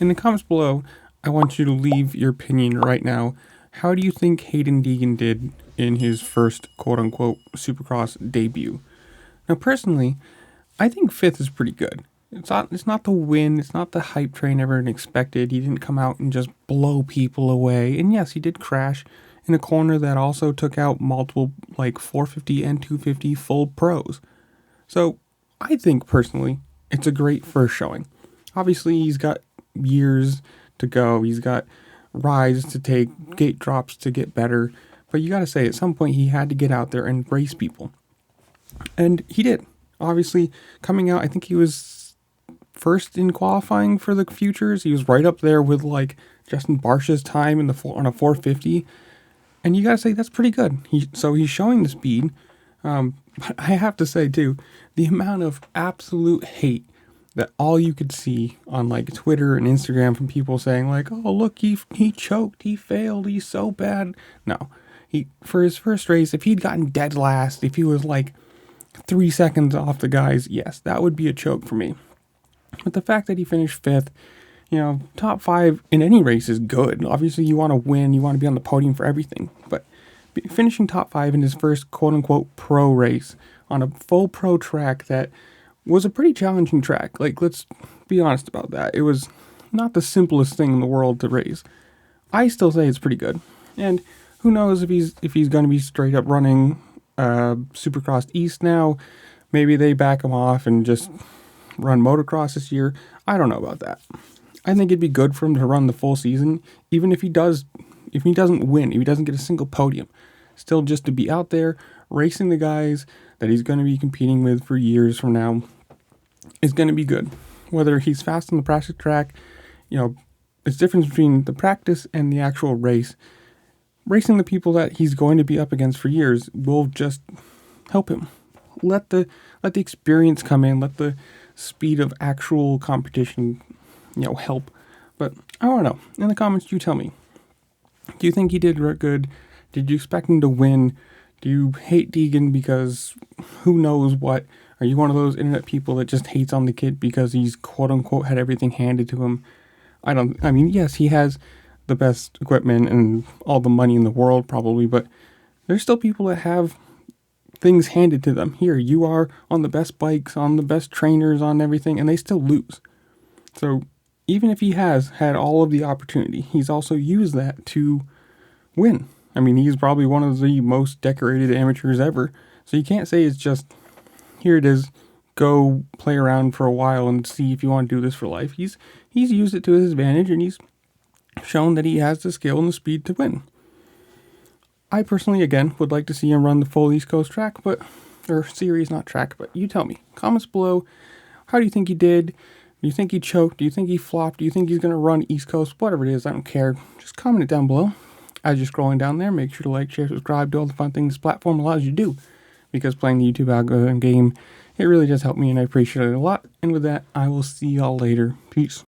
In the comments below, I want you to leave your opinion right now. How do you think Haiden Deegan did in his first quote-unquote Supercross debut? Now, personally, I think fifth is pretty good. It's not the win, it's not the hype train everyone expected. He didn't come out and just blow people away. And yes, he did crash in a corner that also took out multiple, like 450 and 250 full pros. So, I think personally, it's a great first showing. Obviously, he's got years to go. He's got rides to take, gate drops to get better. But you got to say, at some point, he had to get out there and race people. And he did. Obviously, coming out, I think he was first in qualifying for the futures. He was right up there with like Justin Barcia's time in on a 450. And you got to say, that's pretty good. So he's showing the speed. But I have to say, too, the amount of absolute hate that all you could see on like Twitter and Instagram from people saying like, oh, look, he choked, he failed, he's so bad. No, for his first race, if he'd gotten dead last, if he was like 3 seconds off the guys, yes, that would be a choke for me. But the fact that he finished fifth, top 5 in any race is good. Obviously, you want to win, you want to be on the podium for everything. But finishing top 5 in his first quote-unquote pro race on a full pro track that was a pretty challenging track. Like, let's be honest about that. It was not the simplest thing in the world to race. I still say it's pretty good. And who knows if he's going to be straight up running Supercross East now. Maybe they back him off and just run motocross this year. I don't know about that. I think it'd be good for him to run the full season, even if he doesn't win, if he doesn't get a single podium. Still just to be out there racing the guys that he's going to be competing with for years from now is going to be good. Whether he's fast on the practice track, it's difference between the practice and the actual race. Racing the people that he's going to be up against for years will just help him. Let the experience come in. Let the speed of actual competition, help. But I don't know. In the comments, you tell me. Do you think he did good? Did you expect him to win? Do you hate Deegan because who knows what? Are you one of those internet people that just hates on the kid because he's quote-unquote had everything handed to him? Yes, he has the best equipment and all the money in the world probably, but there's still people that have things handed to them. Here, you are on the best bikes, on the best trainers, on everything, and they still lose. So even if he has had all of the opportunity, he's also used that to win. He's probably one of the most decorated amateurs ever. So you can't say it's just, here it is, go play around for a while and see if you want to do this for life. He's used it to his advantage, and he's shown that he has the skill and the speed to win. I personally, again, would like to see him run the full East Coast track, or series, not track, but you tell me. Comments below, how do you think he did? Do you think he choked? Do you think he flopped? Do you think he's going to run East Coast? Whatever it is, I don't care. Just comment it down below. As you're scrolling down there, make sure to like, share, subscribe, do all the fun things this platform allows you to do. Because playing the YouTube algorithm game, it really does help me, and I appreciate it a lot. And with that, I will see y'all later. Peace.